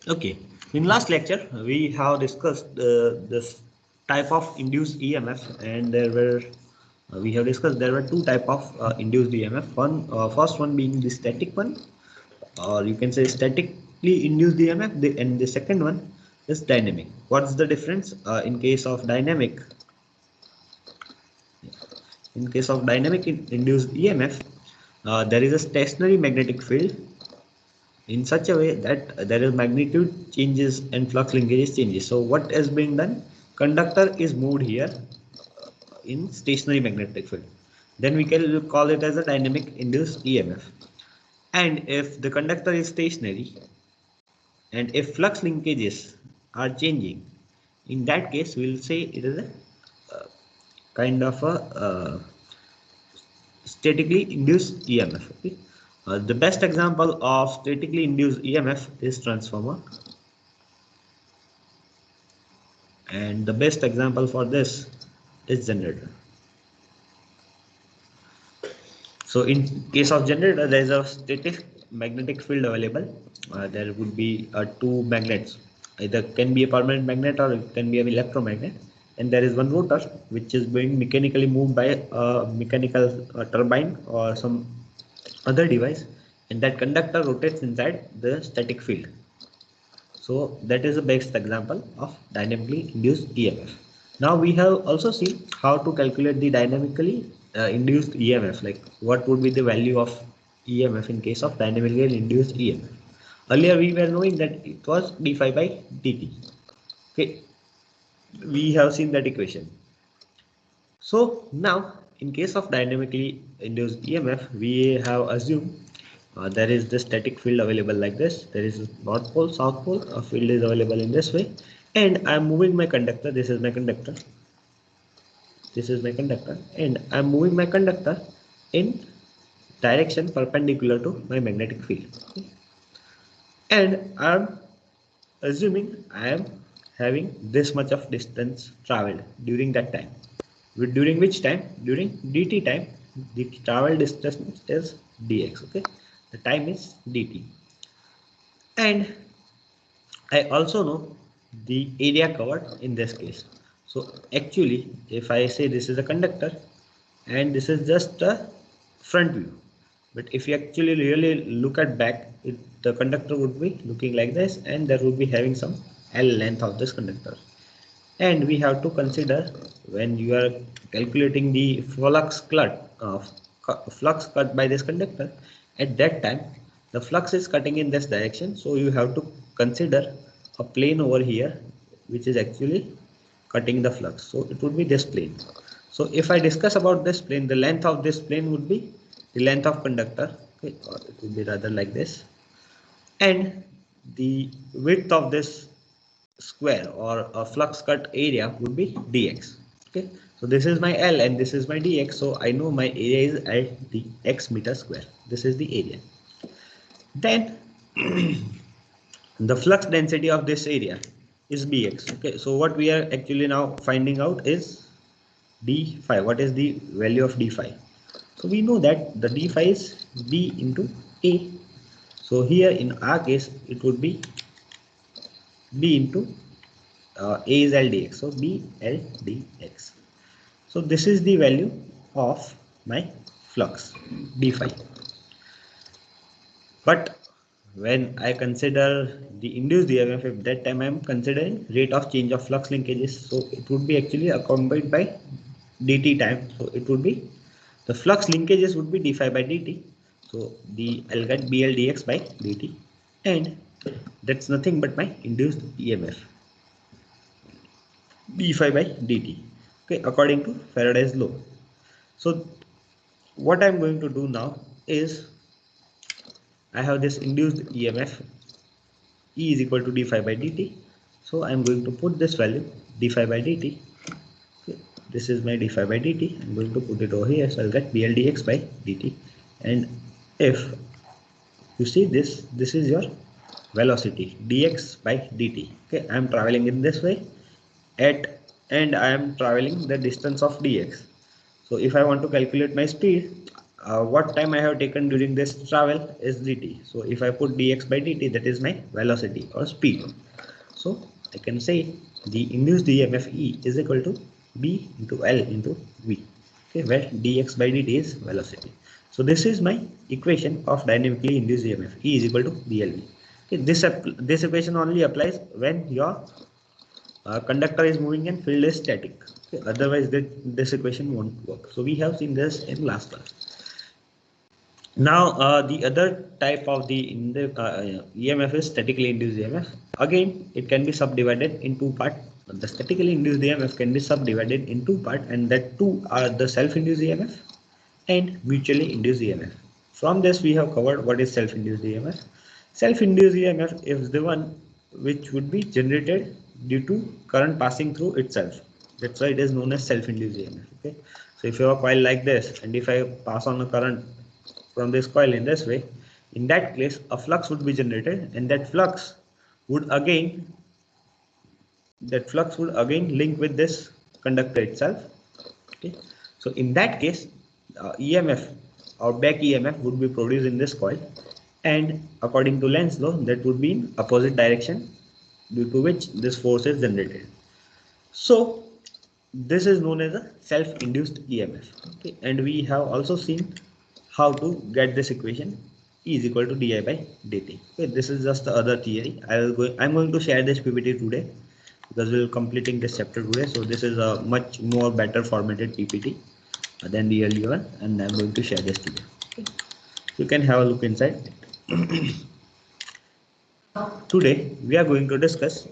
Okay, in last lecture we have discussed this type of induced EMF, and there were we have discussed there were two type of induced EMF. First one being the static one, or you can say statically induced EMF, and the second one is dynamic. What's the difference in case of dynamic? In case of dynamic induced EMF, there is a stationary magnetic field in such a way that there is magnitude changes and flux linkages changes. So what is being done? Conductor is moved here in stationary magnetic field. Then we can call it as a dynamic induced EMF. And if the conductor is stationary and if flux linkages are changing, in that case we will say it is a kind of a statically induced EMF. Okay? The best example of statically induced EMF is transformer, and the best example for this is generator. So in case of generator, there is a static magnetic field available. There would be two magnets, either can be a permanent magnet or it can be an electromagnet, and there is one rotor which is being mechanically moved by a mechanical turbine or some other device, and that conductor rotates inside the static field. So that is the best example of dynamically induced EMF. Now we have also seen how to calculate the dynamically induced EMF, like what would be the value of EMF in case of dynamically induced EMF. Earlier we were knowing that it was d phi by dt. Okay, we have seen that equation. So now in case of dynamically induced EMF, we have assumed there is the static field available like this. There is north pole, south pole, a field is available in this way, and I am moving my conductor. This is my conductor. This is my conductor, and I am moving my conductor in direction perpendicular to my magnetic field. And I am assuming I am having this much of distance traveled during that time. During which time? During dt time, the travel distance is dx. Okay, the time is dt, and I also know the area covered in this case. So actually, if I say this is a conductor and this is just a front view, but if you actually really look at back, the conductor would be looking like this, and there would be having some L length of this conductor. And we have to consider, when you are calculating the flux cut by this conductor, at that time the flux is cutting in this direction, so you have to consider a plane over here which is actually cutting the flux. So it would be this plane. So if I discuss about this plane, the length of this plane would be the length of conductor. Okay, or it would be rather like this, and the width of this square or a flux cut area would be dx. Okay, so this is my L and this is my dx, so I know my area is at the x meter square. This is the area. Then the flux density of this area is bx. Okay, so what we are actually now finding out is d phi. What is the value of d phi? So we know that the d phi is b into a. So here in our case it would be b into a is L dx, so b L dx. So this is the value of my flux d phi. But when I consider the induced EMF, at that time I am considering rate of change of flux linkages, so it would be actually accompanied by dt time. So it would be the flux linkages would be d phi by dt. So I'll get bl dx by dt, and that's nothing but my induced EMF d phi by dt. Okay, according to Faraday's law. So what I'm going to do now is, I have this induced EMF E is equal to d phi by dt. So I'm going to put this value d phi by dt. Okay, this is my d phi by dt. I'm going to put it over here, so I'll get bl dx by dt. And if you see this is your velocity dx by dt. Okay, I'm traveling in this way and I am traveling the distance of dx. So if I want to calculate my speed, what time I have taken during this travel is dt. So if I put dx by dt, that is my velocity or speed. So I can say the induced EMF E is equal to B into L into V, okay, where dx by dt is velocity. So this is my equation of dynamically induced EMF. E is equal to dLV. Okay, this equation only applies when your conductor is moving and field is static. Okay, otherwise this equation won't work. So we have seen this in last class. Now the other type of the EMF is statically induced EMF. Again, it can be subdivided in two parts. The statically induced EMF can be subdivided in two parts, and that two are the self-induced EMF and mutually induced EMF. From this, we have covered what is self-induced EMF. Self-induced EMF is the one which would be generated due to current passing through itself. That's why it is known as self-induced EMF. Okay. So if you have a coil like this, and if I pass on a current from this coil in this way, in that case a flux would be generated, and that flux would again link with this conductor itself. Okay, so in that case EMF or back EMF would be produced in this coil, and according to Lenz's law that would be in opposite direction, due to which this force is generated. So this is known as a self-induced EMF. Okay, and we have also seen how to get this equation E is equal to di by dt. Okay, this is just the other theory. I'm going to share this PPT today because we're completing this chapter today. So this is a much more better formatted PPT than the earlier one, and I'm going to share this today. Okay, you can have a look inside. Today we are going to discuss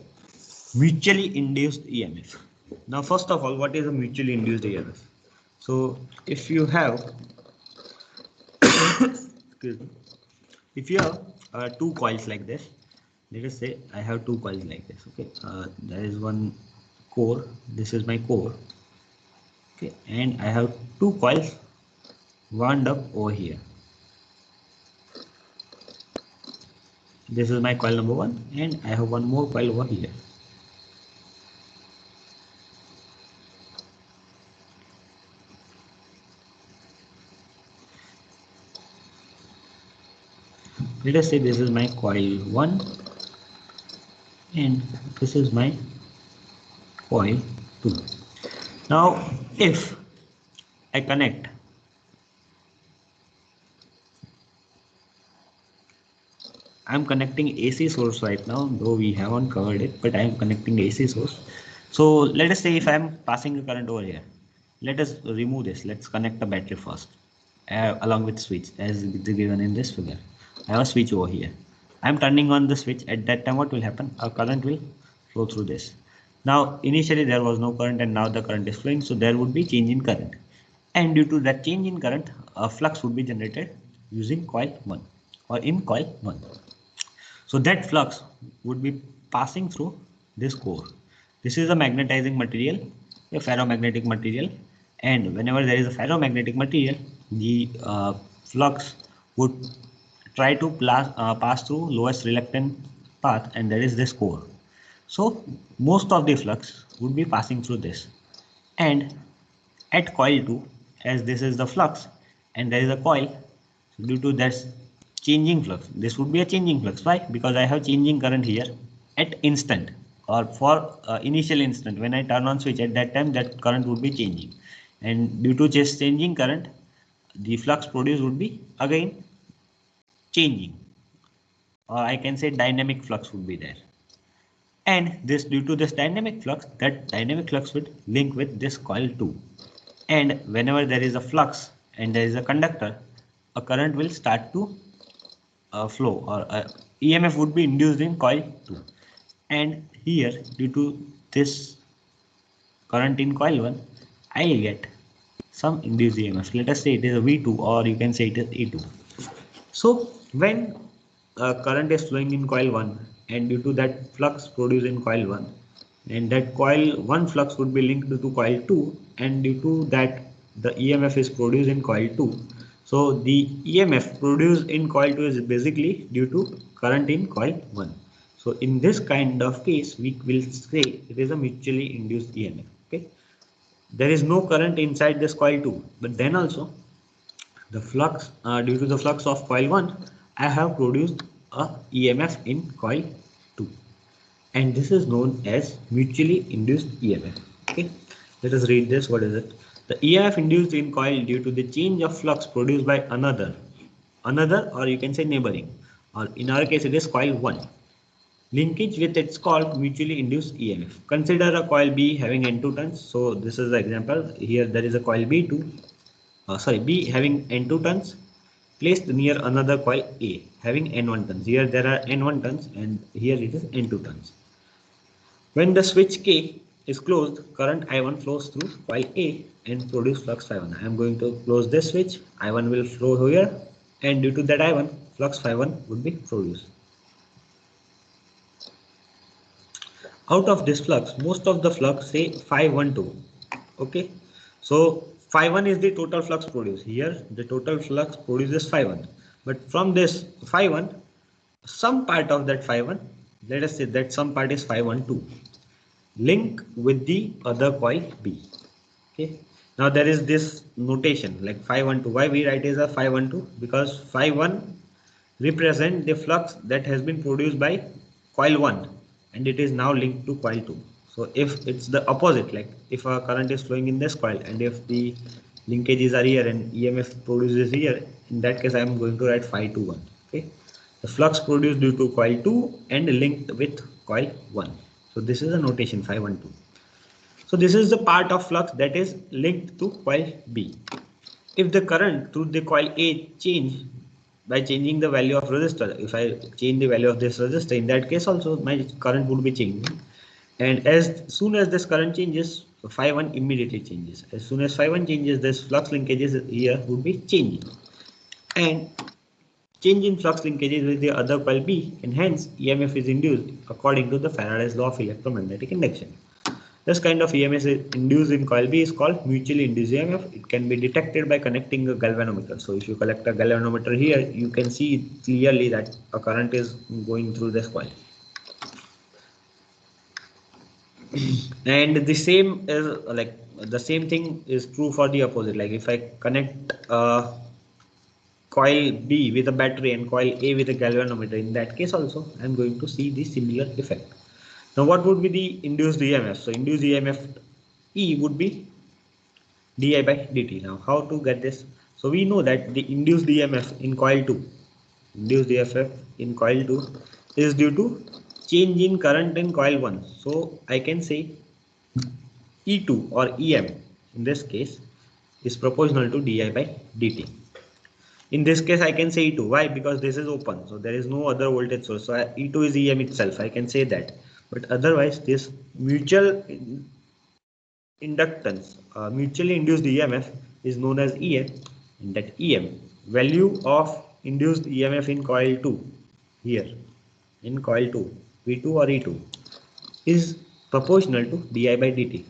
mutually induced EMF. Now, first of all, what is a mutually induced EMF? So if you have excuse me, if you have two coils like this, let us say I have two coils like this. Okay, there is one core, this is my core. Okay, and I have two coils wound up over here. This is my coil number one, and I have one more coil over here. Let us say this is my coil 1 and this is my coil 2. Now if I connect I'm connecting AC source right now, though we haven't covered it, but I'm connecting AC source. So let us say if I'm passing a current over here, let us remove this. Let's connect the battery first along with switch as given in this figure. I have a switch over here. I'm turning on the switch. At that time what will happen? A current will flow through this. Now initially there was no current and now the current is flowing, so there would be change in current, and due to that change in current a flux would be generated using coil 1 or in coil 1. So that flux would be passing through this core. This is a magnetizing material, a ferromagnetic material, and whenever there is a ferromagnetic material, the flux would try to pass through lowest reluctant path, and that is this core. So most of the flux would be passing through this, and at coil 2, as this is the flux and there is a coil, so due to that changing flux, this would be a changing flux. Why? Because I have changing current here at instant, or for initial instant when I turn on switch, at that time that current would be changing, and due to just changing current the flux produced would be again changing, or I can say dynamic flux would be there. And this, due to this dynamic flux, that dynamic flux would link with this coil 2, and whenever there is a flux and there is a conductor, a current will start to flow, or EMF would be induced in coil 2, and here due to this current in coil 1 I will get some induced EMF. Let us say it is a V2, or you can say it is E2. So when current is flowing in coil 1, and due to that flux produced in coil 1, and that coil 1 flux would be linked to coil 2, and due to that the EMF is produced in coil 2. So the EMF produced in coil 2 is basically due to current in coil 1. So in this kind of case we will say it is a mutually induced EMF. Okay, there is no current inside this coil 2, but then also The flux due to the flux of coil 1, I have produced a EMF in coil 2, and this is known as mutually induced EMF. Okay, let us read this. What is it? The EMF induced in coil due to the change of flux produced by another, or you can say neighboring, or in our case it is coil 1. Linkage with its called mutually induced EMF. Consider a coil B having N2 turns. So this is the example. Here there is a coil B2, B having N2 turns placed near another coil A having N1 turns. Here there are N1 turns and here it is N2 turns. When the switch K is closed, current I1 flows through coil A and produce flux Phi1. I am going to close this switch. I1 will flow here, and due to that I1, flux Phi1 would be produced. Out of this flux, most of the flux say Phi12. Okay, so Phi1 is the total flux produced. Here the total flux produces Phi1, but from this Phi1, some part of that Phi1, let us say that some part is Phi12, link with the other coil B. Okay, now there is this notation like Phi12. Why we write is a Phi12? Because Phi1 represent the flux that has been produced by coil 1 and it is now linked to coil 2. So if it's the opposite, like if a current is flowing in this coil and if the linkages are here and EMF produces here, in that case I am going to write Phi21. Okay, the flux produced due to coil 2 and linked with coil 1. So this is a notation Phi12. So this is the part of flux that is linked to coil B. If the current through the coil A change by changing the value of resistor, if I change the value of this resistor, in that case also my current would be changing. And as soon as this current changes, Phi1 immediately changes. As soon as Phi1 changes, this flux linkages here would be changing. And change in flux linkages with the other coil B, and hence EMF is induced according to the Faraday's law of electromagnetic induction. This kind of EMF is induced in coil B is called mutually induced EMF. It can be detected by connecting a galvanometer. So if you collect a galvanometer here, you can see clearly that a current is going through this coil. And the same thing is true for the opposite. Like if I connect coil B with a battery and coil A with a galvanometer, in that case also I am going to see the similar effect. Now what would be the induced EMF? So induced EMF E would be di by dt. Now how to get this? So we know that the induced EMF in coil 2, induced EMF in coil 2 is due to change in current in coil 1. So I can say E2 or EM in this case is proportional to di by dt. In this case I can say E2. Why? Because this is open, so there is no other voltage source. So E2 is EM itself, I can say that. But otherwise this mutual inductance, mutually induced EMF is known as EM, and that EM value of induced EMF in coil 2 here in coil 2 V2 or E2 is proportional to di by dt,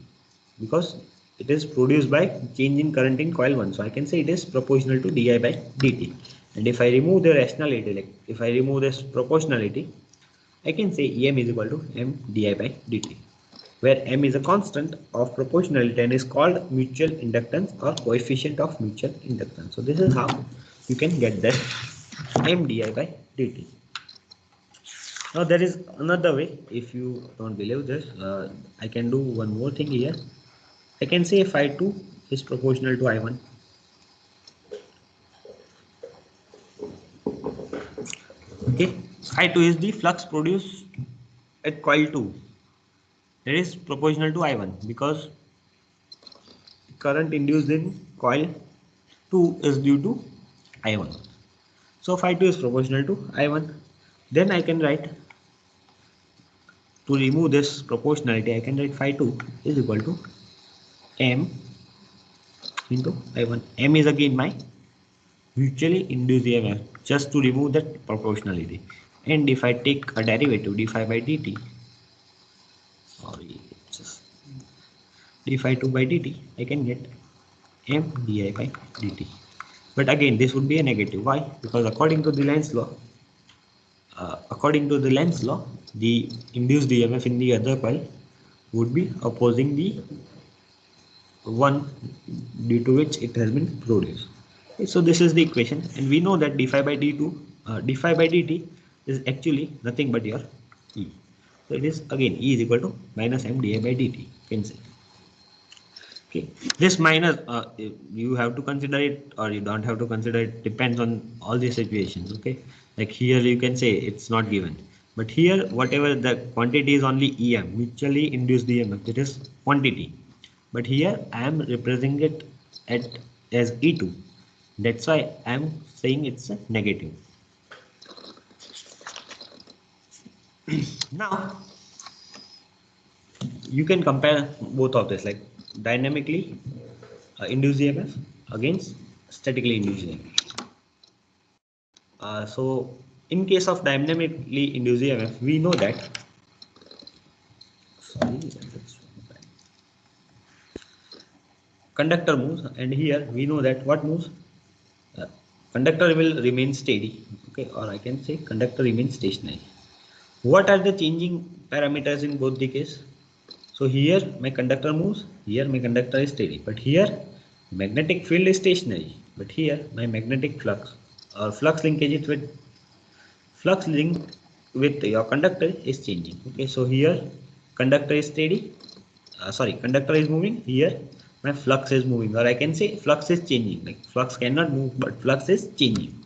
because it is produced by change in current in coil 1. So I can say it is proportional to di by dt. And if I remove the rationality, like if I remove this proportionality, I can say EM is equal to m di by dt, where m is a constant of proportionality and is called mutual inductance or coefficient of mutual inductance. So this is how you can get that m di by dt. Now there is another way. If you don't believe this, I can do one more thing here. I can say Phi2 is proportional to I1. Okay, Phi2 is the flux produced at coil 2. It is proportional to I1 because current induced in coil 2 is due to I1. So Phi2 is proportional to I1. Then I can write, to remove this proportionality, I can write Phi2 is equal to m into I1. M is again my mutually induced EMF, just to remove that proportionality. And if I take a derivative d phi by dt, just d phi 2 by dt, I can get m di by dt. But again, this would be a negative. Why? Because according to the Lenz's law, the induced EMF in the other coil would be opposing the one due to which it has been produced. Okay, so this is the equation, and we know that d phi by d2, d phi by dt is actually nothing but your E. So it is again E is equal to minus m dA by dt. You can say. Okay, this minus you have to consider it or you don't have to consider it, depends on all these situations. Okay, like here you can say it's not given, but here whatever the quantity is only EM, mutually induced EMF, it is quantity, but here I am representing it at as E2, that's why I am saying it's a negative. Now you can compare both of this, like dynamically induced EMF against statically induced EMF. So in case of dynamically induced EMF, we know that, sorry, conductor moves, and here we know that what moves, uh, conductor will remain steady, okay, or I can say conductor remains stationary. What are the changing parameters in both the case? So here my conductor moves, here my conductor is steady, but here magnetic field is stationary, but here my magnetic flux or flux linkage with flux linked with your conductor is changing. Okay, so here conductor is steady, sorry, conductor is moving, here my flux is moving, or I can say flux is changing, like flux cannot move but flux is changing.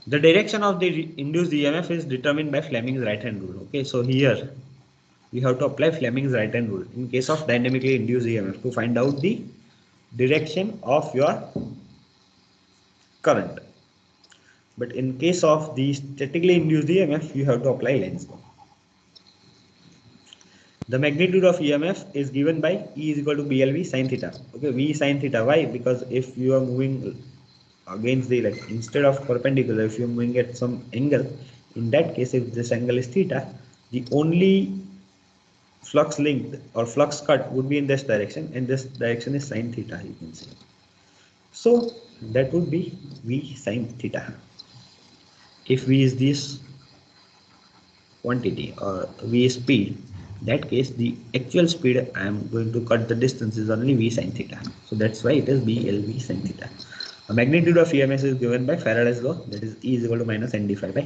The direction of the induced EMF is determined by Fleming's right hand rule. Okay, so here we have to apply Fleming's right hand rule in case of dynamically induced EMF to find out the direction of your current. But in case of the statically induced EMF, you have to apply Lenz law. The magnitude of EMF is given by E is equal to BLV sin theta. Okay, V sin theta. Why? Because if you are moving against the, like, instead of perpendicular, if you are moving at some angle, in that case, if this angle is theta, the only flux linked or flux cut would be in this direction, and this direction is sin theta, you can say. So that would be V sin theta. If V is this quantity or V is speed, in that case the actual speed I am going to cut the distance is only V sin theta. So that's why it is BLV sin theta. A magnitude of EMS is given by Faraday's law, that is E is equal to minus n d phi by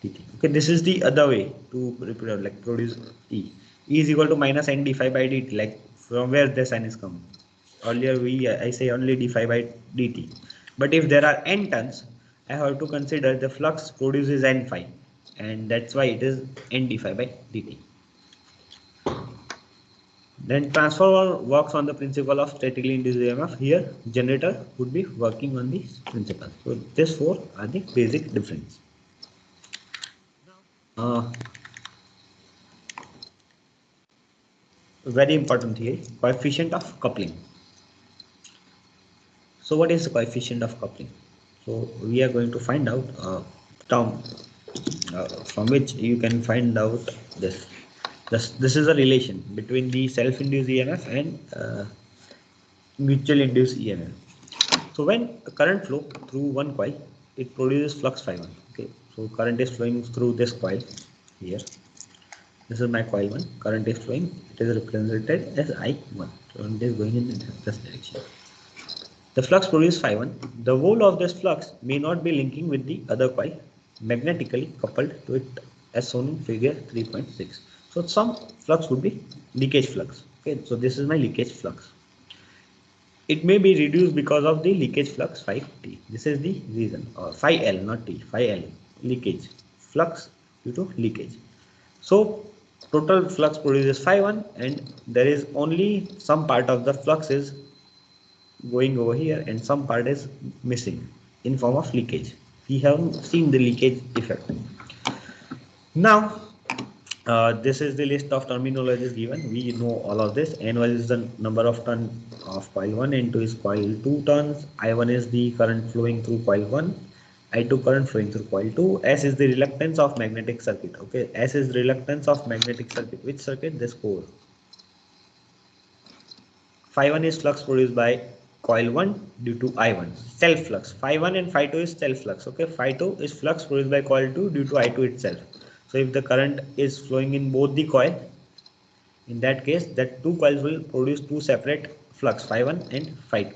dt. Okay, this is the other way to reproduce, like produce E. E is equal to minus n d phi by dt, like from where the sign is coming. Earlier I say only d phi by dt, but if there are n turns, I have to consider the flux produces n phi, and that's why it is n d phi by dt. Then transformer works on the principle of statically induced EMF. Here generator would be working on this principle. So these four are the basic difference. Uh, Very important here, coefficient of coupling. So what is the coefficient of coupling? So we are going to find out a term from which you can find out this. This is a relation between the self-induced EMF and mutual induced EMF. So when a current flow through one coil, it produces flux phi1. Okay, so current is flowing through this coil here. This is my coil 1. Current is flowing. It is represented as I1. So it is going in this direction. The flux produced phi1. The whole of this flux may not be linking with the other coil, magnetically coupled to it, as shown in figure 3.6. So some flux would be leakage flux. Okay, so this is my leakage flux. It may be reduced because of the leakage flux phi t. This is the reason, or phi L, not T, phi L, leakage flux due to leakage. So total flux produces phi1, and there is only some part of the flux is going over here and some part is missing in form of leakage. We have seen the leakage effect. Now this is the list of terminologies given. We know all of this. N1 is the number of turn of coil 1, N2 is coil 2 turns, I1 is the current flowing through coil 1, I2 current flowing through coil 2, S is the reluctance of magnetic circuit. Okay, S is reluctance of magnetic circuit. Which circuit? This core. Phi1 is flux produced by coil 1 due to I1. Self flux. Phi1 and Phi2 is self flux. Okay, Phi2 is flux produced by coil 2 due to I2 itself. So if the current is flowing in both the coil, in that case, that two coils will produce two separate flux, phi1 and phi2.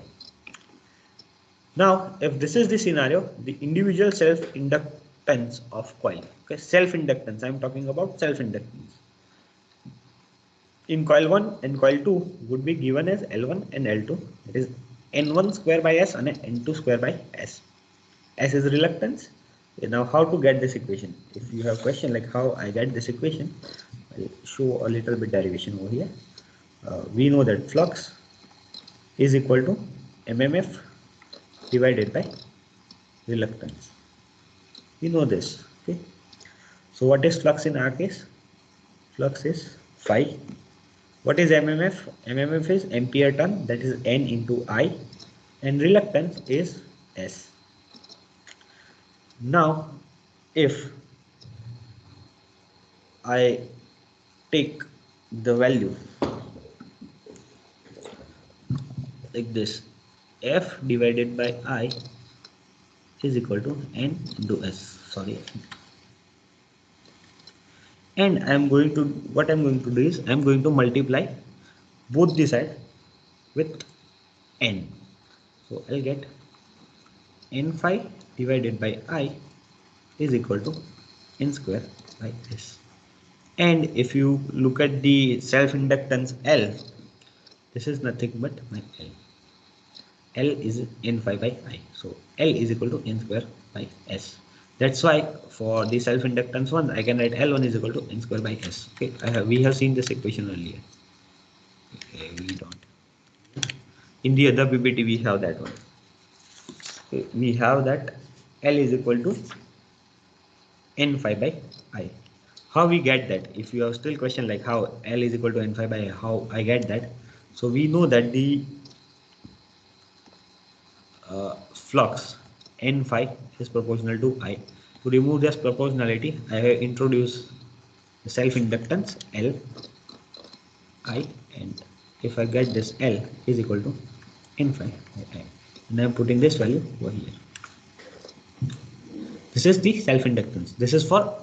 Now, if this is the scenario, the individual self-inductance of coil, okay, self-inductance, I'm talking about self-inductance. In coil 1 and coil 2 would be given as L1 and L2, that is N1 square by S and N2 square by S. S is reluctance. Now, how to get this equation? If you have a question like how I get this equation, I'll show a little bit derivation over here. We know that flux is equal to MMF divided by reluctance. We know this. Okay. So what is flux in our case? Flux is phi. What is MMF? MMF is ampere turn, that is N into I, and reluctance is S. Now, if I take the value like this, F divided by I is equal to N into S. Sorry. And what I'm going to do is I'm going to multiply both the side with N. So I'll get N phi divided by I is equal to N square by S. And if you look at the self-inductance L, this is nothing but my L. L is N phi by I. So L is equal to N square by S. That's why for the self-inductance one, I can write L1 is equal to N square by S. Okay, we have seen this equation earlier. Okay, we don't. In the other PPT, we have that one. Okay, we have that L is equal to N phi by I. How we get that? If you have still question like how L is equal to N phi by I, how I get that? So we know that the flux N phi is proportional to I. To remove this proportionality, I have introduced the self-inductance L I, and if I get this L is equal to N phi by I, and I am putting this value over here. This is the self-inductance. This is for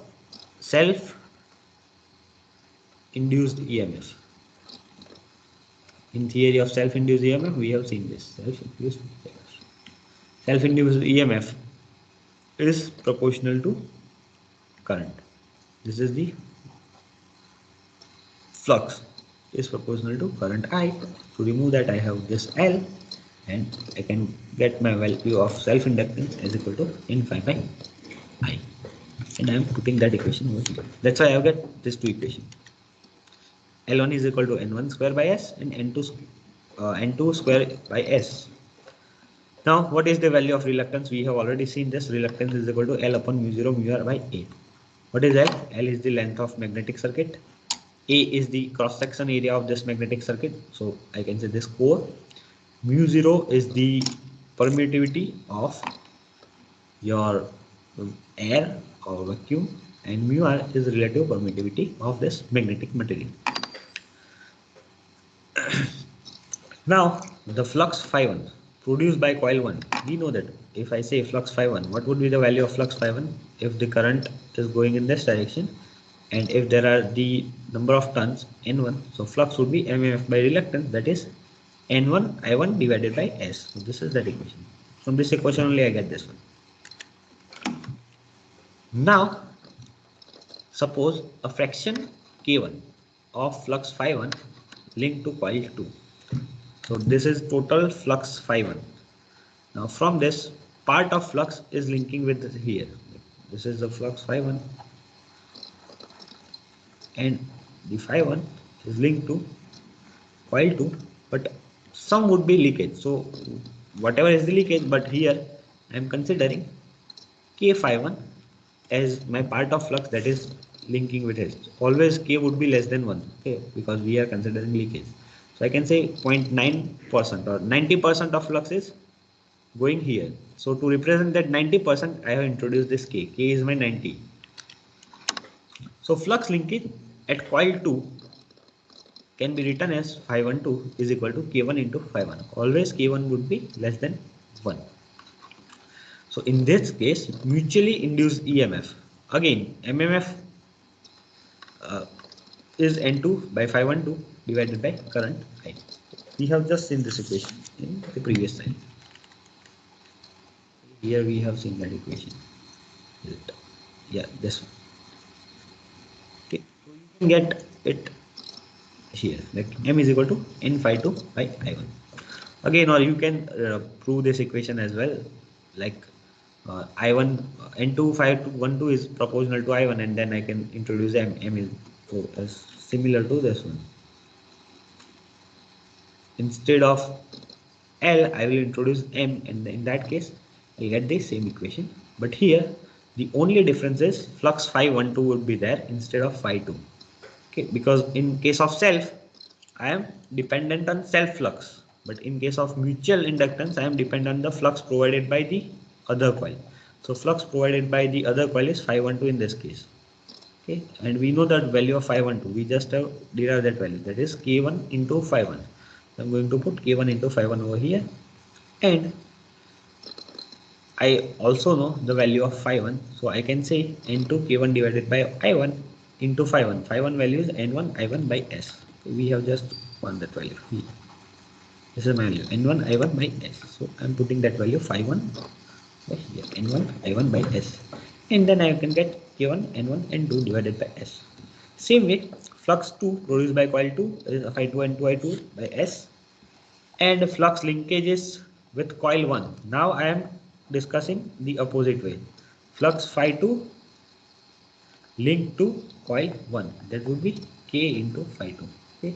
self-induced EMF. In theory of self-induced EMF, we have seen this. Self-induced EMF is proportional to current. This is the flux is proportional to current I. To remove that, I have this L, and I can get my value of self-inductance as equal to N phi by I. And I am putting that equation over here. That's why I have got these two equations. L1 is equal to N1 square by S and N2 square by S. Now, what is the value of reluctance? We have already seen this. Reluctance is equal to L upon mu 0 mu r by A. What is L? L is the length of magnetic circuit. A is the cross-section area of this magnetic circuit. So I can say this core. Mu 0 is the permittivity of your air or vacuum, and mu r is the relative permittivity of this magnetic material. Now, the flux phi1 produced by coil 1, we know that if I say flux phi1, what would be the value of flux phi1 if the current is going in this direction, and if there are the number of turns N1, so flux would be MMF by reluctance, that is N1 I1 divided by S. So this is that equation. From this equation only I get this one. Now, suppose a fraction K1 of flux phi1 linked to coil 2. So this is total flux phi1. Now from this, part of flux is linking with this here. This is the flux phi1, and the phi1 is linked to coil 2, but some would be leakage. So whatever is the leakage, but here I am considering K phi1 as my part of flux that is linking with it. Always K would be less than 1, okay, because we are considering leakage. So I can say 0.9% or 90% of flux is going here. So to represent that 90%, I have introduced this K. K is my 90. So flux linkage at coil 2 can be written as phi12 is equal to K1 into phi1. Always K1 would be less than 1. So in this case, mutually induced EMF, again MMF is N2 by phi12 divided by current I. We have just seen this equation in the previous slide. Here we have seen that equation. Yeah, this one. Okay, so you can get it here, like m is equal to n phi 2 by I1. Again, or you can prove this equation as well, like I1 n2 phi 2 1 2 is proportional to I1, and then I can introduce m is so similar to this one. Instead of L, I will introduce M, and in that case, I get the same equation. But here, the only difference is flux phi 1 2 would be there instead of phi 2. Okay, because in case of self, I am dependent on self flux, but in case of mutual inductance, I am dependent on the flux provided by the other coil. So flux provided by the other coil is phi 1 2 in this case. Okay, and we know that value of phi 1 2. We just have derived that value, that is k1 into phi 1. So I'm going to put k1 into phi 1 over here, and I also know the value of phi 1, so I can say n2 k1 divided by I1 into phi 1. Phi 1 value is n1 I1 by s. Okay, we have just found that value here. This is my value n1 I1 by s. So I'm putting that value phi 1 by here, n1 I1 by s, and then I can get k1 n1 n2 divided by s. Same way, flux 2 produced by coil 2 is phi 2 n2 I2 by s, and flux linkages with coil 1. Now I am discussing the opposite way. Flux phi 2 linked to coil 1, that would be k into phi 2. Okay,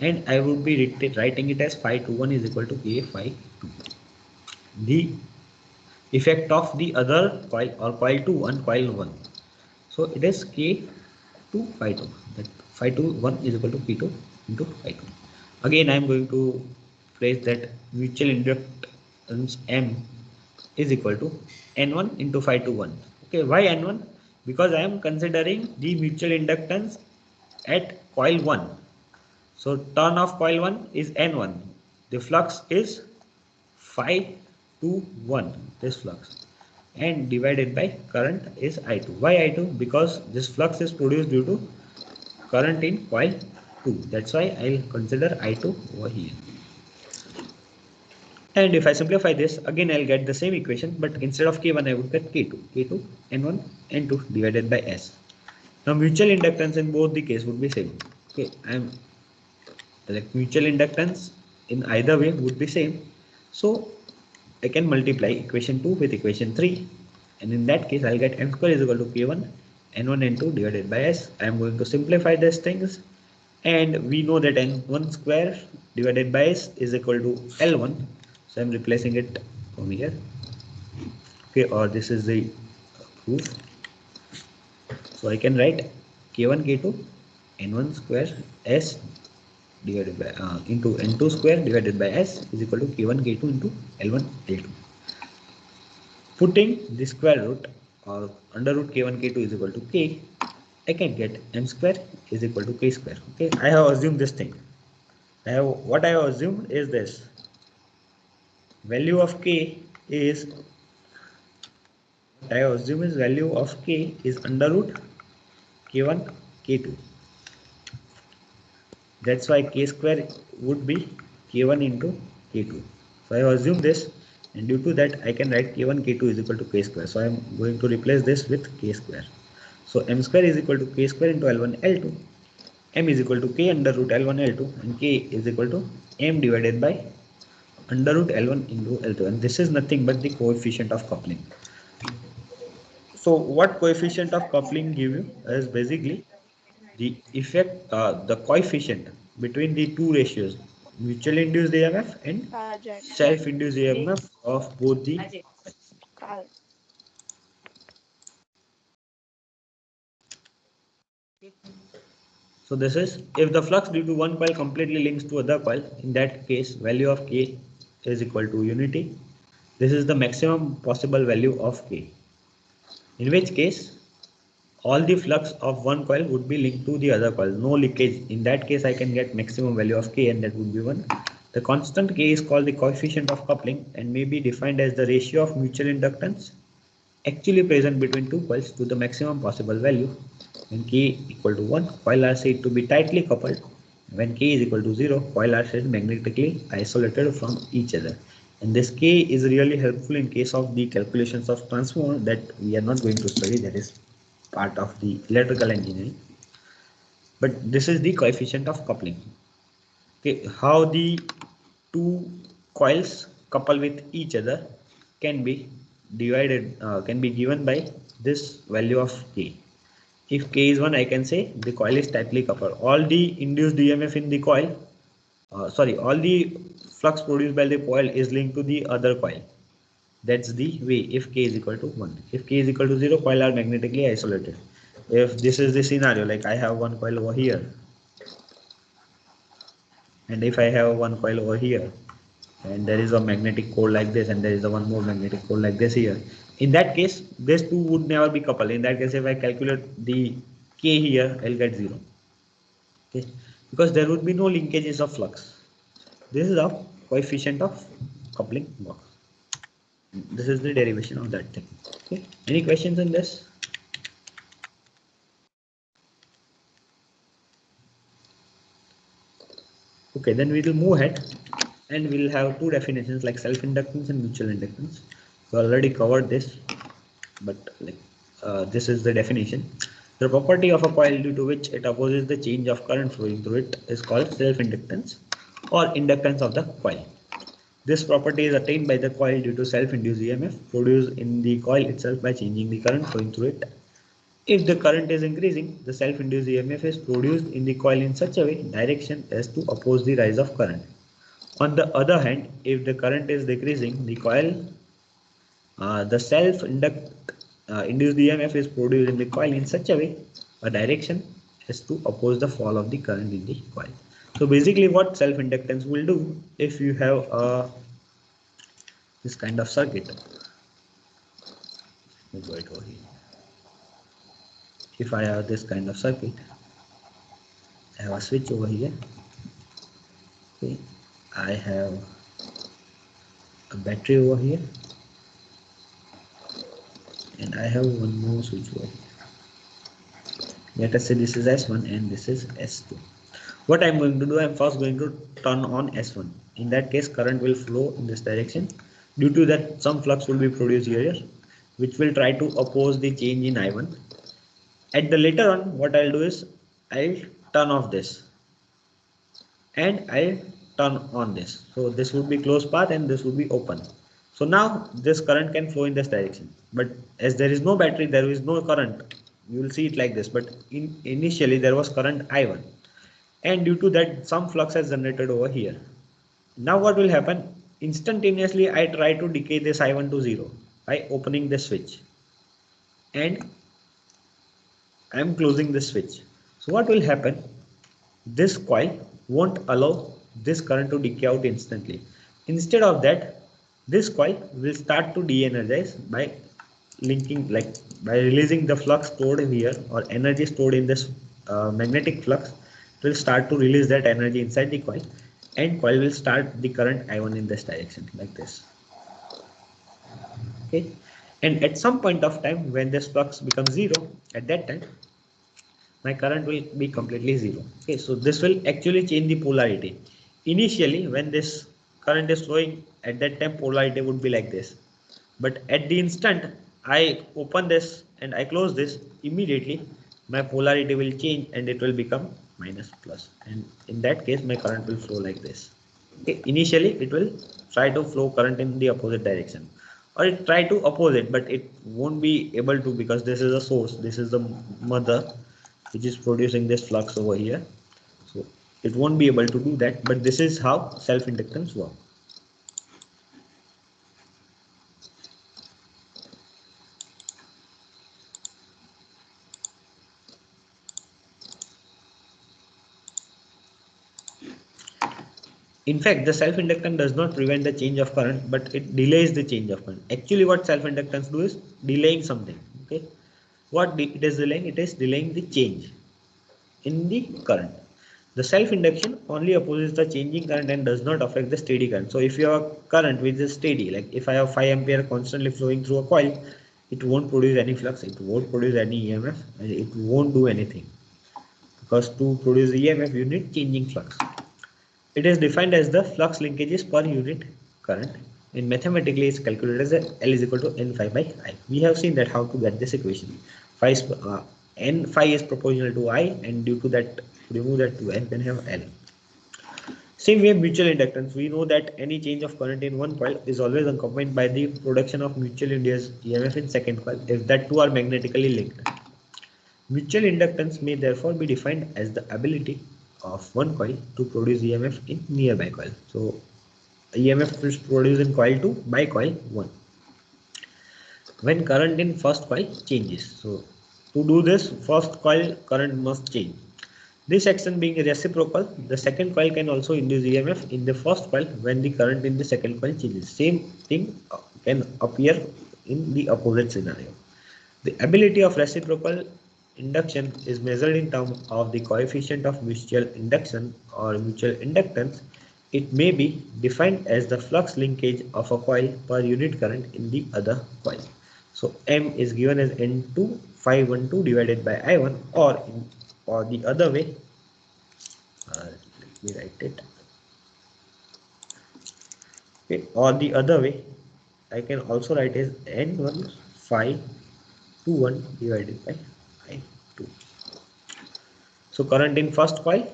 and I would be writing it as phi 2 1 is equal to k phi 2. The effect of the other coil, or coil 2 on coil 1. So it is k 2 phi 2. That phi 2 1 is equal to p2 into phi 2. Again, I am going to place that mutual inductance M is equal to N1 into phi 2 1. Okay, why N1? Because I am considering the mutual inductance at coil 1. So turn of coil 1 is N1. The flux is phi 2 1, this flux, and divided by current is I2. Why I2? Because this flux is produced due to current in coil 2. That's why I'll consider I2 over here. And if I simplify this, again I'll get the same equation, but instead of K1 I would get K2 N1 N2 divided by S. Now mutual inductance in both the case would be same. Okay, I'm like mutual inductance in either way would be same. So I can multiply equation 2 with equation 3, and in that case I'll get M square is equal to K1 N1 N2 divided by S. I am going to simplify these things, and we know that N1 square divided by S is equal to L1. So I'm replacing it from here. Okay, or this is the proof. So I can write K1 K2 N1 square S divided by into N2 square divided by S is equal to K1 K2 into L1 L2. Putting the square root, or under root K1 K2 is equal to K, I can get M square is equal to K square. Okay, I have assumed this thing. What I have assumed is this: value of K is, I assume is value of K is under root K1 K2. That's why K square would be K1 into K2. So I assume this, and due to that I can write K1 K2 is equal to K square. So I am going to replace this with K square. So M square is equal to K square into L1 L2. M is equal to K under root L1 L2, and K is equal to M divided by under root L1 into L2, and this is nothing but the coefficient of coupling. So what coefficient of coupling give you is basically the effect, the coefficient between the two ratios, mutual induced EMF and self induced EMF of both the. So this is, if the flux due to one coil completely links to other coil, in that case value of K is equal to unity. This is the maximum possible value of K, in which case all the flux of one coil would be linked to the other coil, no leakage. In that case I can get maximum value of K, and that would be 1. The constant K is called the coefficient of coupling and may be defined as the ratio of mutual inductance actually present between two coils to the maximum possible value. When K equal to 1, coil are said to be tightly coupled. When K is equal to 0, coil are said magnetically isolated from each other. And this K is really helpful in case of the calculations of transformer that we are not going to study, that is part of the electrical engineering. But this is the coefficient of coupling. Okay, how the two coils couple with each other can be divided, can be given by this value of K. If K is 1, I can say the coil is tightly coupled. All the induced EMF in the coil, all the flux produced by the coil is linked to the other coil. That's the way if K is equal to 1. If K is equal to 0, coil are magnetically isolated. If this is the scenario, like I have one coil over here, and if I have one coil over here, and there is a magnetic core like this, and there is a one more magnetic core like this here, in that case these two would never be coupled. In that case, if I calculate the K here, I'll get 0. Okay, because there would be no linkages of flux. This is the coefficient of coupling work. This is the derivation of that thing. Okay, any questions on this? Okay, then we will move ahead and we'll have two definitions like self-inductance and mutual inductance. We already covered this, but like this is the definition. The property of a coil due to which it opposes the change of current flowing through it is called self-inductance or inductance of the coil. This property is attained by the coil due to self-induced EMF produced in the coil itself by changing the current flowing through it. If the current is increasing, the self-induced EMF is produced in the coil in such a way direction as to oppose the rise of current. On the other hand, if the current is decreasing, the coil, the self-induced EMF is produced in the coil in such a way a direction as to oppose the fall of the current in the coil. So basically, what self-inductance will do, if you have this kind of circuit, let me go it over here. If I have this kind of circuit, I have a switch over here. Okay, I have a battery over here, and I have one more switch over here. Let us say this is S1 and this is S2. What I'm going to do, I'm first going to turn on S1. In that case, current will flow in this direction. Due to that, some flux will be produced here, which will try to oppose the change in I1. At the later on, what I'll do is I'll turn off this and I'll turn on this. So this would be closed path and this would be open. So now this current can flow in this direction. But as there is no battery, there is no current. You will see it like this. But initially there was current I1. And due to that, some flux has generated over here. Now what will happen? Instantaneously, I try to decay this I1 to 0 by opening the switch. And I am closing the switch. So what will happen? This coil won't allow this current to decay out instantly. Instead of that, this coil will start to de-energize by linking, like by releasing the flux stored here or energy stored in this magnetic flux. It will start to release that energy inside the coil, and coil will start the current I1 in this direction like this. Okay, and at some point of time when this flux becomes 0, at that time my current will be completely 0. Okay, so this will actually change the polarity. Initially, when this current is flowing, at that time polarity would be like this. But at the instant I open this and I close this, immediately my polarity will change and it will become minus plus. And in that case, my current will flow like this. Okay, initially it will try to flow current in the opposite direction, or it try to oppose it, but it won't be able to, because this is a source, this is the mother which is producing this flux over here. So it won't be able to do that, but this is how self-inductance works. In fact, the self-inductance does not prevent the change of current, but it delays the change of current. Actually, what self-inductance do is delaying something. Okay, what it is delaying? It is delaying the change in the current. The self-induction only opposes the changing current and does not affect the steady current. So if you have a current which is steady, like if I have 5 ampere constantly flowing through a coil, it won't produce any flux, it won't produce any EMF, and it won't do anything, because to produce EMF you need changing flux. It is defined as the flux linkages per unit current, and mathematically it's calculated as L is equal to n phi by I. We have seen that how to get this equation. N phi is proportional to I, and due to that, remove that 2, and then have L. Same way, mutual inductance. We know that any change of current in one coil is always accompanied by the production of mutual induced EMF in second coil if that two are magnetically linked. Mutual inductance may therefore be defined as the ability of one coil to produce EMF in nearby coil. So EMF is produced in coil 2 by coil 1 when current in first coil changes. So to do this, first coil current must change. This action being reciprocal, the second coil can also induce EMF in the first coil when the current in the second coil changes. Same thing can appear in the opposite scenario. The ability of reciprocal induction is measured in terms of the coefficient of mutual induction or mutual inductance. It may be defined as the flux linkage of a coil per unit current in the other coil. So M is given as N2 phi12 divided by I1, or the other way. Let me write it. Okay, or the other way, I can also write as N1 phi 21 divided by I2. So current in first coil,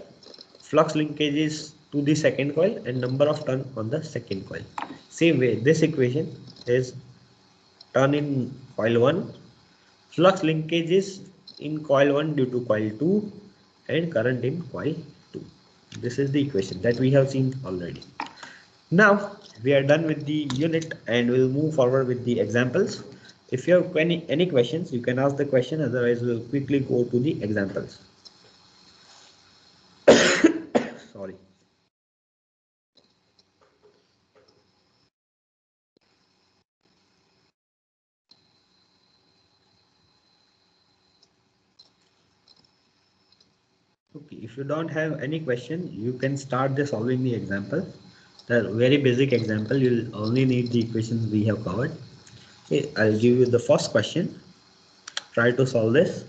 flux linkages to the second coil, and number of turn on the second coil. Same way, this equation is turn in coil 1, flux linkages in coil 1 due to coil 2, and current in coil 2. This is the equation that we have seen already. Now we are done with the unit and we'll move forward with the examples. If you have any questions, you can ask the question, otherwise we'll quickly go to the examples. Sorry. Okay, if you don't have any question, you can start the solving the example. The very basic example, you'll only need the equations we have covered. Okay, I'll give you the first question. Try to solve this.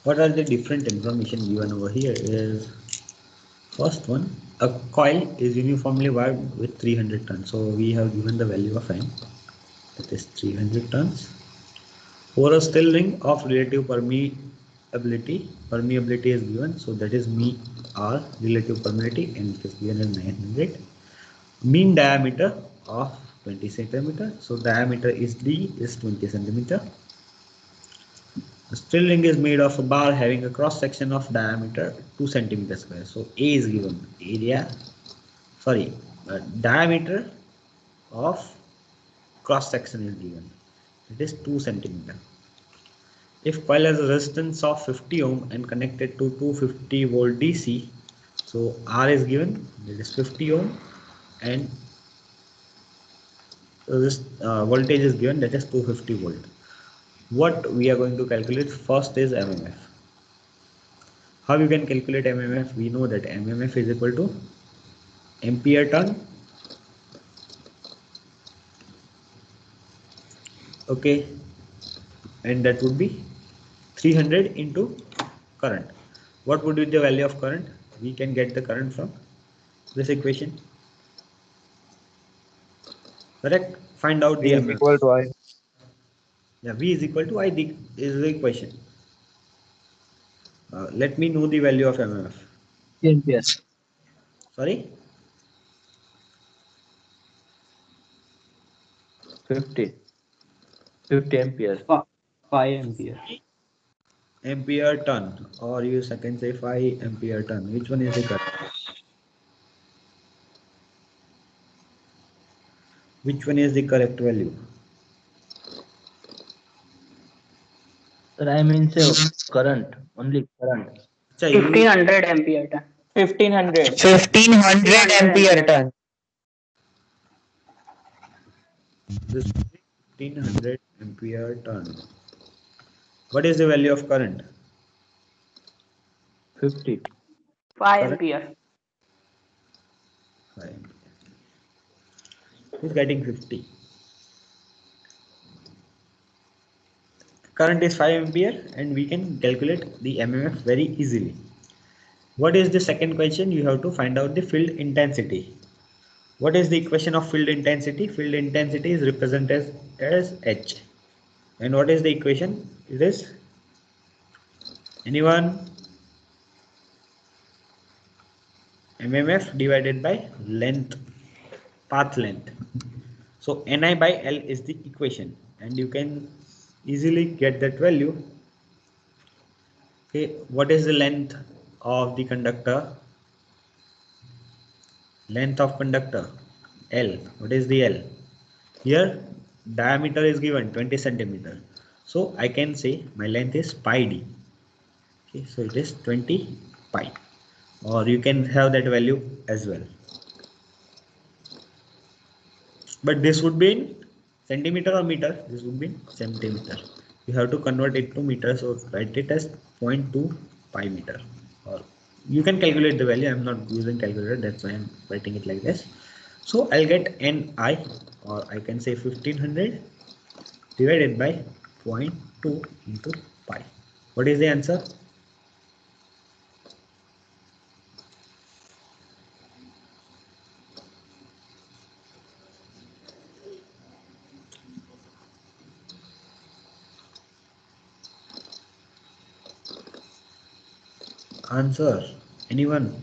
What are the different information given over here is, first one, a coil is uniformly wired with 300 turns. So we have given the value of N, that is 300 turns. For a steel ring of relative permeability is given. So that is me R, relative permeability, and it is given as 900. Mean diameter of 20 centimeter. So diameter is D is 20 centimeter. The steel ring is made of a bar having a cross section of diameter 2 centimeter square. So A is given, diameter of cross section is given. It is 2 centimeter. If coil has a resistance of 50 ohm and connected to 250 volt DC, so R is given, that is 50 ohm, and this voltage is given, that is 250 volt. What we are going to calculate first is MMF. How you can calculate MMF? We know that MMF is equal to ampere turn. Okay, and that would be 300 into current. What would be the value of current? We can get the current from this equation. Correct? Find out the V is MMF. equal to I. Yeah, V is equal to I is the equation. Let me know the value of MMF. Yes. Sorry? 50. 50 ampere. 5 ampere. Ampere turn, or you can say 5 ampere turn. Which one is the correct? Which one is the correct value? Sir, I mean say current, only current. Acha, you 1500 ampere turn. 1500. 1500 ampere turn. this 1500 ampere turn. What is the value of current? 50. 5 Current? ampere. 5 ampere. Who's getting 50? Current is 5 ampere and we can calculate the MMF very easily. What is the second question? You have to find out the field intensity. What is the equation of field intensity? Field intensity is represented as H. And what is the equation? It is, anyone? MMF divided by length, path length. So Ni by L is the equation and you can easily get that value. Okay, what is the length of the conductor? Length of conductor, L. What is the L? Here diameter is given 20 centimeter. So I can say my length is pi d. Okay, so it is 20 pi, or you can have that value as well. But this would be in centimeter or meter? This would be in centimeter. You have to convert it to meter, so write it as 0.2 pi meter. Or you can calculate the value. I'm not using calculator, that's why I'm writing it like this. So I'll get Ni, or I can say 1500 divided by 0.2 into pi. What is the answer? Answer, anyone?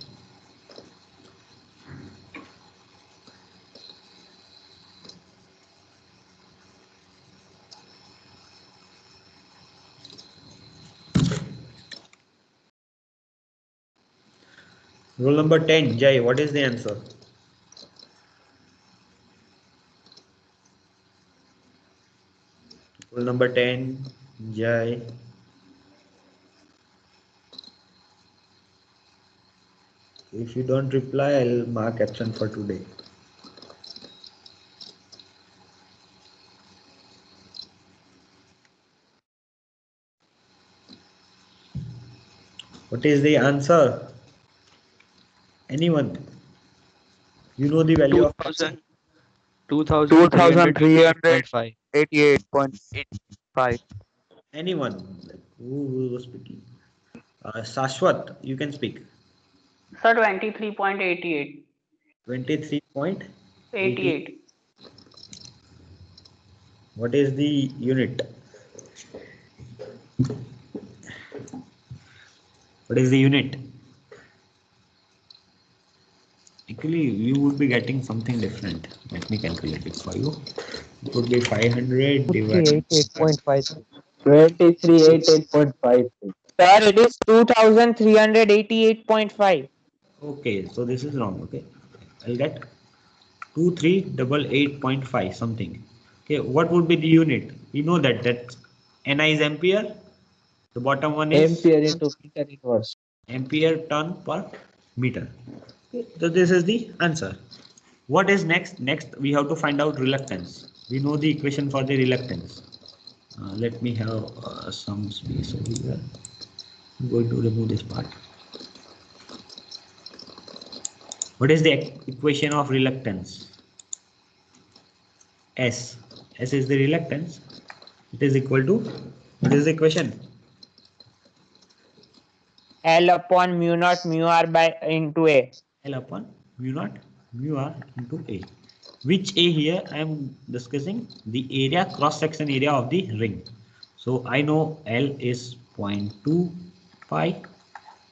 Rule number 10, Jai, what is the answer? Rule number 10, Jai. If you don't reply, I'll mark absent for today. What is the answer? Anyone? You know the value of 2000 2388.5. anyone? Like, who was speaking? Sashwat, you can speak. Sir, 23.88. 23.80. 88. What is the unit? What is the unit? Actually, you would be getting something different. Let me calculate it for you. It would be 500 divided. 388.5. 2388.5. Sir, it is 2388.5. Okay, so this is wrong. Okay, I'll get 2388.5 something. Okay, what would be the unit? We know that Ni is ampere. The bottom one is Ampere into meter inverse. ampere turn per meter. Okay, so this is the answer. What is next? Next, we have to find out reluctance. We know the equation for the reluctance. Let me have some space over here. I'm going to remove this part. What is the equation of reluctance? S. S is the reluctance. It is equal to, what is the equation? L upon mu naught mu r by into A. L upon mu naught mu r into A. Which A here I am discussing? The area, cross section area of the ring. So I know L is 0.2 pi.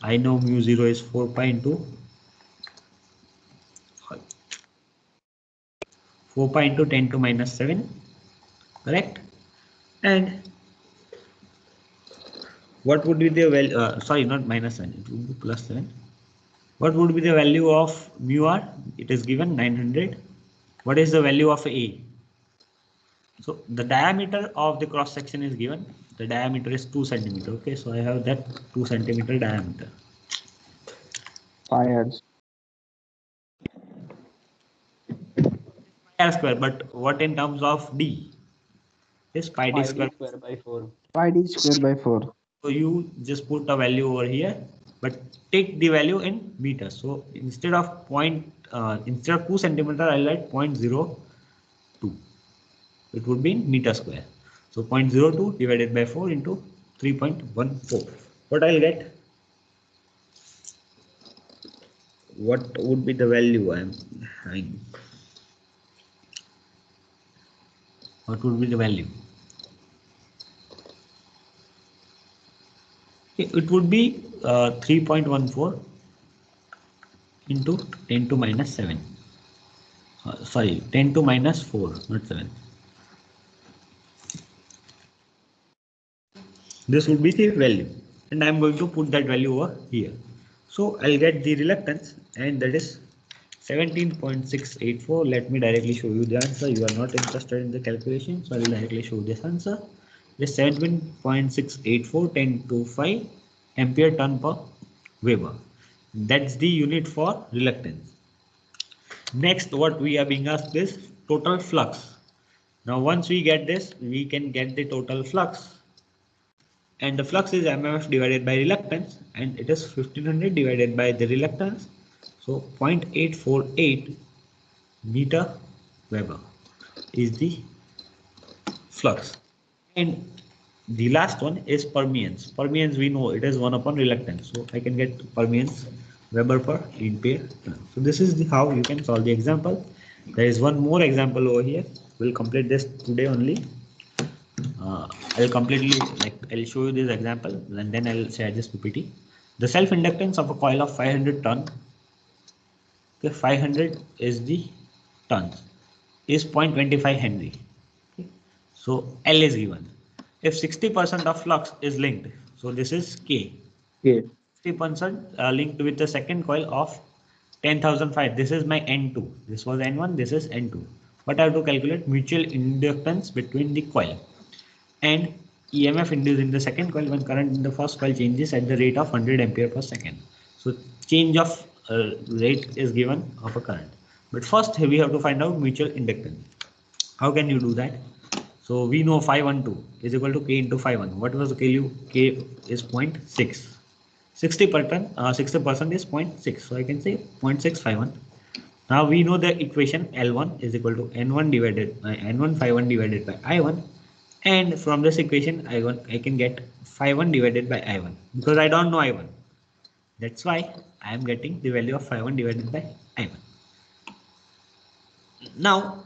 I know mu 0 is 4 pi into 4 pi into 10 to minus 7. Correct? And what would be the value? Sorry, not minus 7. It would be plus 7. What would be the value of mu r? It is given 900. What is the value of A? So the diameter of the cross section is given. The diameter is 2 centimeter. Okay, so I have that 2 centimeter diameter. 5 hertz. R square, but what in terms of D? Is pi d square. by 4. Pi d square by 4. So you just put a value over here, but take the value in meters. So instead of 2 centimeter, I'll write 0.02. It would be in meter square. So 0.02 divided by 4 into 3.14. What I'll get? What would be the value I'm having? What would be the value? It would be 3.14 into 10 to minus 7. Sorry, 10 to minus 4, not 7. This would be the value, and I'm going to put that value over here. So I'll get the reluctance, and that is 17.684. Let me directly show you the answer. You are not interested in the calculation, so I will directly show this answer. It is 17.684 10 to 5 ampere turn per Weber. That's the unit for reluctance. Next, what we are being asked is total flux. Now, once we get this, we can get the total flux. And the flux is MMF divided by reluctance, and it is 1500 divided by the reluctance. So 0.848 meter Weber is the flux. And the last one is permeance. Permeance, we know it is 1 upon reluctance. So I can get permeance Weber per ampere. So this is how you can solve the example. There is one more example over here. We'll complete this today only. I'll show you this example, and then I'll share this PPT. The self inductance of a coil of 500 ton. Okay, 500 is the tons, is 0.25 Henry. Okay. So L is given. If 60% of flux is linked, so this is K. Okay. 60% linked with the second coil of 10,005. This is my N2. This was N1. This is N2. But I have to calculate mutual inductance between the coil and EMF induced in the second coil when current in the first coil changes at the rate of 100 ampere per second. So change of rate is given of a current. But first we have to find out mutual inductance. How can you do that? So we know phi12 is equal to K into phi1. What was the K? K is 0.6. 60% is 0.6. So I can say 0.651. Now we know the equation L1 is equal to N1 divided by N1 phi1 divided by I1. And from this equation, I can get phi1 divided by I1 because I don't know I1. That's why I am getting the value of phi1 divided by I1. Now,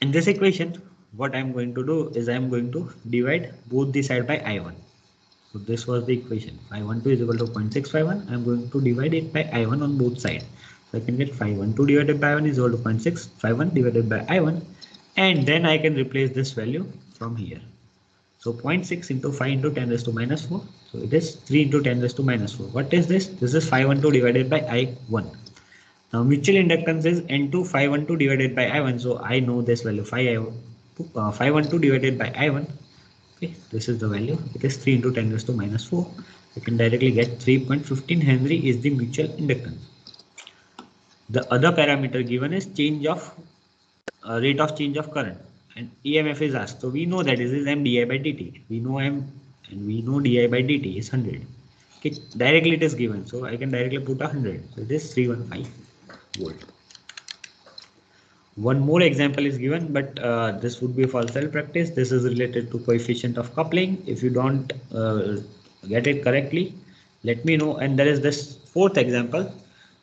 in this equation, what I'm going to do is I'm going to divide both the side by I1. So this was the equation. Phi12 is equal to 0.651. I'm going to divide it by I1 on both sides. So I can get phi12 divided by I1 is equal to 0.651 divided by I1. And then I can replace this value from here. So 0.6 into 5 into 10 raised to minus 4. So it is 3 into 10 raised to minus 4. What is this? This is phi12 divided by I1. Now mutual inductance is N2 phi12 divided by I1. So I know this value phi12 divided by I1. Okay, this is the value. It is 3 into 10 raised to minus 4. I can directly get 3.15 Henry is the mutual inductance. The other parameter given is change of rate of change of current, and EMF is asked. So we know that this is M di by dt. We know M and we know di by dt is 100. Okay, directly it is given. So I can directly put 100. So it is 315 volt. One more example is given, but this would be for self-practice. This is related to coefficient of coupling. If you don't get it correctly, let me know. And there is this fourth example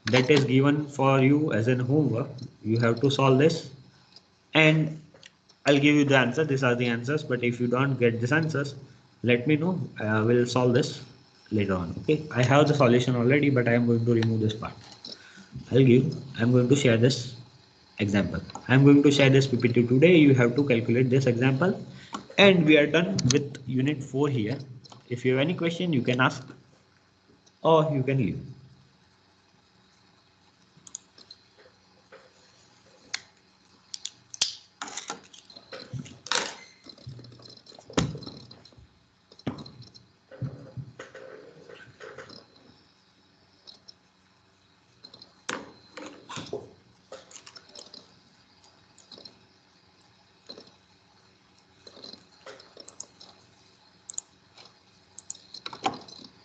that is given for you as an homework. You have to solve this, and I'll give you the answer. These are the answers, but if you don't get these answers, let me know. I will solve this later on. Okay, I have the solution already, but I am going to remove this part. I'm going to share this example. I'm going to share this PPT today. You have to calculate this example, And we are done with unit 4 here. If you have any question, you can ask or you can leave.